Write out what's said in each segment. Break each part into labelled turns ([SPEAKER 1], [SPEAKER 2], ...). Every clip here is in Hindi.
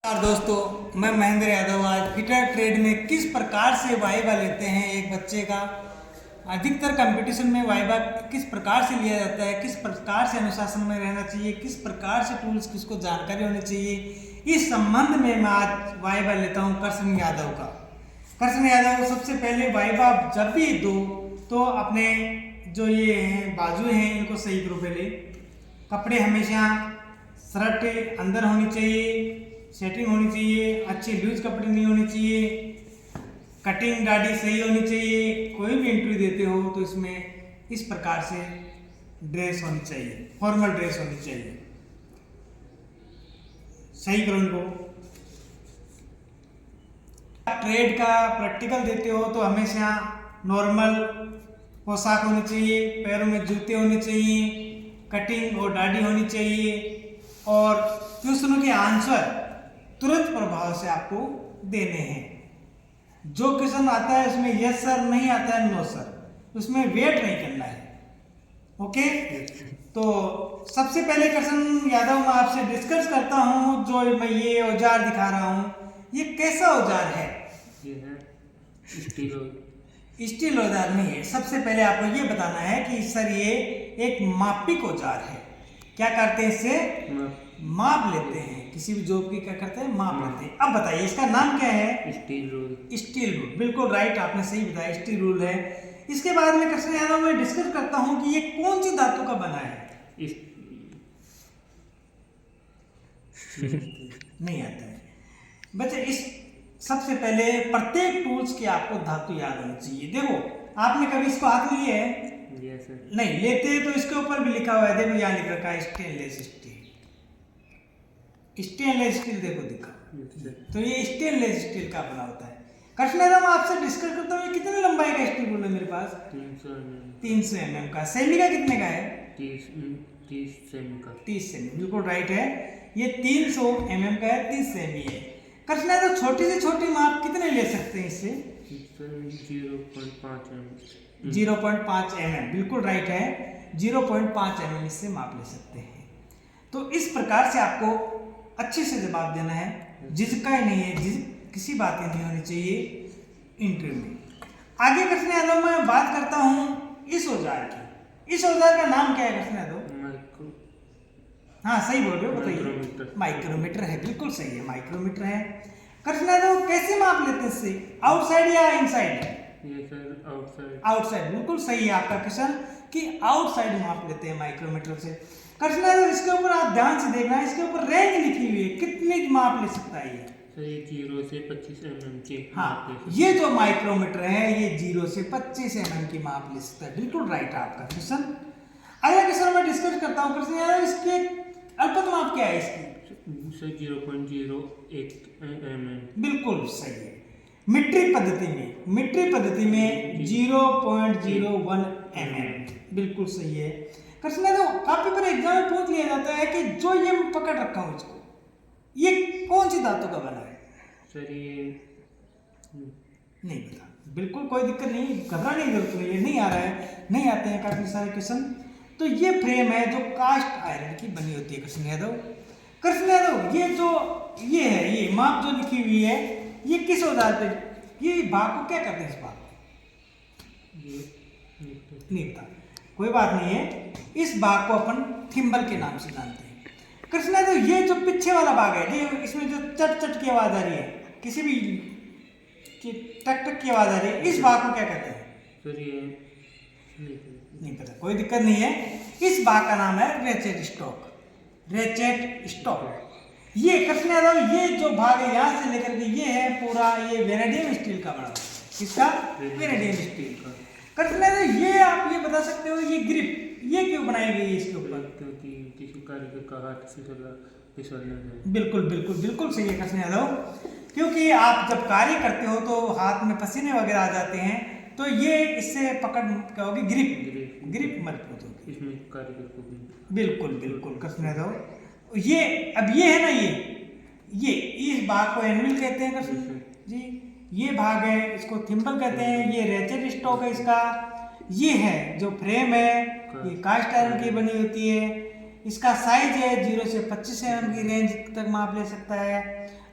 [SPEAKER 1] नमस्कार दोस्तों, मैं महेंद्र यादव। आज फिटर ट्रेड में किस प्रकार से वाइवा लेते हैं एक बच्चे का। अधिकतर कंपटीशन में वाइवा किस प्रकार से लिया जाता है, किस प्रकार से अनुशासन में रहना चाहिए, किस प्रकार से टूल्स की उसको जानकारी होनी चाहिए, इस संबंध में मैं आज वाइवा लेता हूं कर्षण यादव का। कर्षण यादव, सबसे पहले वाइवा जब भी दो तो अपने जो ये हैं बाजू हैं इनको सही करो। पहले कपड़े हमेशा शर्ट अंदर होनी चाहिए, सेटिंग होनी चाहिए, अच्छी लूज कपड़े नहीं होनी चाहिए, कटिंग दाढ़ी सही होनी चाहिए। कोई भी इंटरव्यू देते हो तो इसमें इस प्रकार से ड्रेस होनी चाहिए, फॉर्मल ड्रेस होनी चाहिए। सही करो इनको। ट्रेड का प्रैक्टिकल देते हो तो हमेशा नॉर्मल पोशाक होनी चाहिए, पैरों में जूते होने चाहिए, कटिंग और दाढ़ी होनी चाहिए, और क्वेश्चनों के आंसर तुरंत प्रभाव से आपको देने हैं। जो क्वेश्चन आता है उसमें यस सर नहीं आता है नो सर, उसमें वेट नहीं करना है। ओके, तो सबसे पहले कर्षण यादव मैं आपसे डिस्कस करता हूं। जो मैं ये औजार दिखा रहा हूं, ये कैसा औजार है?
[SPEAKER 2] ये है
[SPEAKER 1] स्टील औजार नहीं है। सबसे पहले आपको ये बताना है कि सर ये एक मापिक औजार है। क्या करते हैं? इससे माप लेते हैं। किसी भी जॉब की क्या करते हैं? माप लेते हैं। अब बताइए इसका नाम क्या है?
[SPEAKER 2] Steel rule.
[SPEAKER 1] स्टील रूल, बिल्कुल राइट, आपने सही बताया, स्टील रूल है। इसके बाद में कर्षण यादव मैं डिस्कस करता हूं कि ये कौन सी धातु का बना है। नहीं आता है बच्चे। इस सबसे पहले प्रत्येक टूल्स की आपको धातु याद होनी चाहिए। देखो, आपने कभी इसको हाथ में लिया है? नहीं लेते तो इसके ऊपर भी लिखा हुआ है, देखो यहाँ लिख रखा है स्टेनलेस स्टील। स्टेनलेस स्टील देखो दिखा, तो ये स्टेनलेस स्टील का बना होता है। कर्षण यादव मैं आपसे डिस्कस करता हूँ, ये कितने लंबाई का स्टील रूल है मेरे पास? 300 mm का। सेमी का कितने का है?
[SPEAKER 2] 30 सेमी का।
[SPEAKER 1] 30 सेमी, बिल्कुल राइट है। ये 300 mm का है, 30 सेमी है। कर्षण यादव, छोटी से छोटी माप कितने ले सकते हैं इससे?
[SPEAKER 2] 0.5 mm।
[SPEAKER 1] 0.5 mm, बिल्कुल राइट है। 0.5 mm इससे माप ले सकते हैं। तो इस प्रकार से आपको अच्छे से जवाब देना है, झिझका ही नहीं है, किसी बात ही नहीं होनी चाहिए इंटरव्यू में। आगे कर्षण यादव मैं बात करता हूं इस औजार की। इस औजार का नाम क्या है कर्षण यादव? हाँ सही बोल रहे हो, बताइए। माइक्रोमीटर है, बिल्कुल सही है, माइक्रोमीटर है। कर्षण यादव कैसे माप लेते हैं इससे? आउटसाइड या इनसाइड?
[SPEAKER 2] ये सर आउटसाइड।
[SPEAKER 1] आउटसाइड, बिल्कुल सही है आपका क्वेश्चन कि आउटसाइड माप लेते हैं माइक्रोमीटर से। कर्षण यादव, इसके ऊपर आप ध्यान से देखना, इसके ऊपर रेंज लिखी हुई है, कितनी माप ले सकता है ये?
[SPEAKER 2] सर ये 0 से 25 mm की।
[SPEAKER 1] हाँ, ये जो माइक्रोमीटर है ये 0 से 25 mm की माप ले सकता है, बिल्कुल राइट है आपका क्वेश्चन। अगला क्वेश्चन मैं डिस्कस करता हूँ। कर्षण यादव, इसके अल्पत माप क्या है इसकी?
[SPEAKER 2] Sir 0.01 mm।
[SPEAKER 1] बिल्कुल सही है। मीट्रिक पद्धति में 0.01 mm, बिल्कुल सही है। कर्षण यादव, काफी बार एग्जाम में पूछ लिया जाता है कि जो ये मैं पकड़ रखा हूं इसको, ये कौन सी धातु का बना है?
[SPEAKER 2] सर ये
[SPEAKER 1] नहीं पता, बिल्कुल कोई दिक्कत नहीं, घबराने की जरूरत नहीं है। नहीं आ रहा है, नहीं आते हैं काफी सारे क्वेश्चन। तो ये फ्रेम है जो कास्ट आयरन की बनी होती है कर्षण यादव। कर्षण यादव, ये जो ये है, ये माप जो लिखी हुई है, ये किस औजार पे, ये भाग को क्या कहते हैं? इस भाग को नहीं पता, कोई बात नहीं है। इस भाग को अपन थिम्बल के नाम से जानते हैं। कर्षण यादव, ये जो पीछे वाला भाग है, ये इसमें जो चट चट की आवाज आ रही है, किसी भी की टक टक की आवाज आ रही है, इस भाग को क्या कहते हैं?
[SPEAKER 2] सर ये
[SPEAKER 1] नहीं पता, कोई दिक्कत नहीं है। इस भाग का नाम है रेचेट स्टॉक। Ratchet stock. ये कर्षण यादव, ये जो भाग है यहाँ से लेकर के ये है पूरा, ये वेनेडियम स्टील का बना है। किसका? वेनेडियम स्टील का। कर्षण यादव, ये आप ये बता सकते हो, ये ग्रिप ये क्यों बनाई गई है इसके ऊपर?
[SPEAKER 2] क्योंकि किसी कारीगर का हाथ फिसलना है।
[SPEAKER 1] बिल्कुल बिल्कुल बिल्कुल सही है कर्षण यादव, क्योंकि आप जब कार्य करते हो तो हाथ में पसीने वगैरह आ जाते हैं, तो ये इससे पकड़ क्या होगी? ग्रिप मजबूत होगी
[SPEAKER 2] इसमें कारीगर को भी।
[SPEAKER 1] बिल्कुल बिल्कुल कर्षण यादव। ये अब ये है ना, ये इस भाग को एनविल कहते हैं कर्षण जी। ये भाग है, इसको थिम्बल कहते हैं। ये रेचेट स्टॉक है इसका। ये है जो फ्रेम है, ये कास्ट आयरन की बनी होती है। इसका साइज है 0 से 25 mm की रेंज तक माप ले सकता है।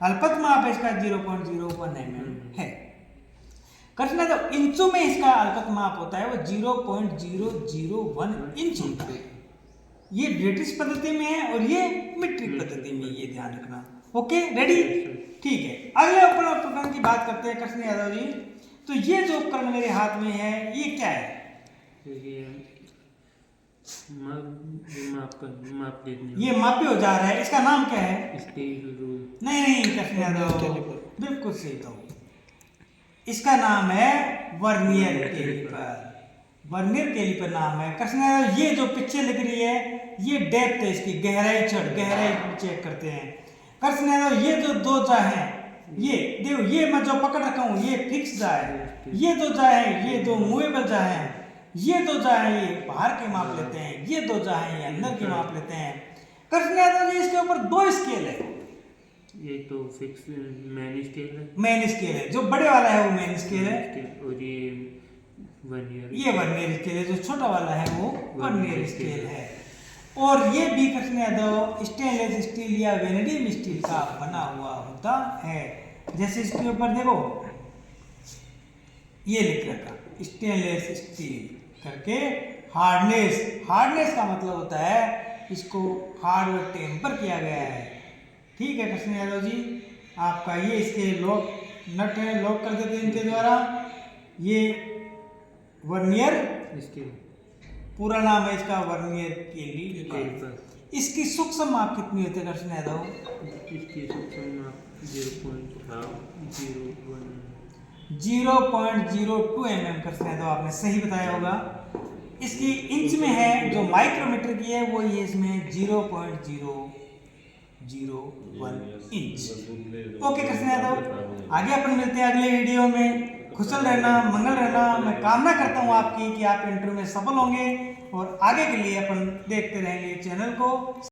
[SPEAKER 1] अल्पत माप है इसका 0.01 mm है। कृष्णा तो इंचों में इसका अल्पत माप होता है वो 0.001 इंच होता है। ये ब्रिटिश पद्धति में है और ये मीट्रिक पद्धति में, ये ध्यान रखना। Okay, ready? ठीक है, अगले उपकरण की बात करते हैं कृष्ण यादव जी। तो ये जो उपकरण मेरे हाथ में है ये क्या है?
[SPEAKER 2] ये
[SPEAKER 1] ये मापी औजार है, इसका नाम क्या है?
[SPEAKER 2] Steel rule.
[SPEAKER 1] नहीं कृष्ण यादव, बिल्कुल सही तो इसका नाम है वर्नियर कैलिपर। वर्नियर कैलिपर नाम है कृष्ण यादव। ये जो पिक्चर लिख रही है ये डेप्थ है इसकी, गहराई चेक करते हैं कृष्ण यादव। ये जो दो जा है, ये देखो, ये मैं जो पकड़ रखा हूँ ये फिक्स जा है, ये दो जा है, ये दो मूवेबल जा है, ये दो जा है ये बाहर के माप लेते हैं, ये दो जा है ये अंदर के माप लेते हैं कृष्ण यादव जी। इसके ऊपर दो स्केल है,
[SPEAKER 2] ये तो फिक्स मेन स्केल है,
[SPEAKER 1] मेन स्केल है, जो बड़े वाला है वो मेन स्केल है,
[SPEAKER 2] और ये वर्नियर
[SPEAKER 1] स्केल है, जो छोटा वाला है वो वर्नियर स्केल है। और ये भी कृष्ण यादव स्टेनलेस स्टील या वेनेडियम स्टील का बना हुआ होता है। जैसे इसके ऊपर देखो ये लिख रखा स्टेनलेस स्टील करके, हार्डनेस का मतलब होता है इसको हार्ड और टेम्पर किया गया है। ठीक है कृष्ण यादव जी, आपका ये इसके लॉक नट है, लॉक कर देते हैं इनके द्वारा। ये वर्नियर
[SPEAKER 2] स्केल,
[SPEAKER 1] पूरा नाम है इसका वर्नियर कैलिपर। इसकी सूक्ष्म माप कितनी होती है कृष्ण यादव?
[SPEAKER 2] इसकी सूक्ष्म माप
[SPEAKER 1] 0.02 mm कृष्ण यादव, आपने सही बताया होगा। इसकी इंच में है, जो माइक्रोमीटर की है वो ये इसमें 0.001 इंच। ओके कृष्ण यादव, आगे अपन मिलते हैं अगले वीडियो में। खुशल रहना, मंगल रहना। मैं कामना करता हूँ आपकी कि आप इंटरव्यू में सफल होंगे और आगे के लिए अपन देखते रहेंगे चैनल को।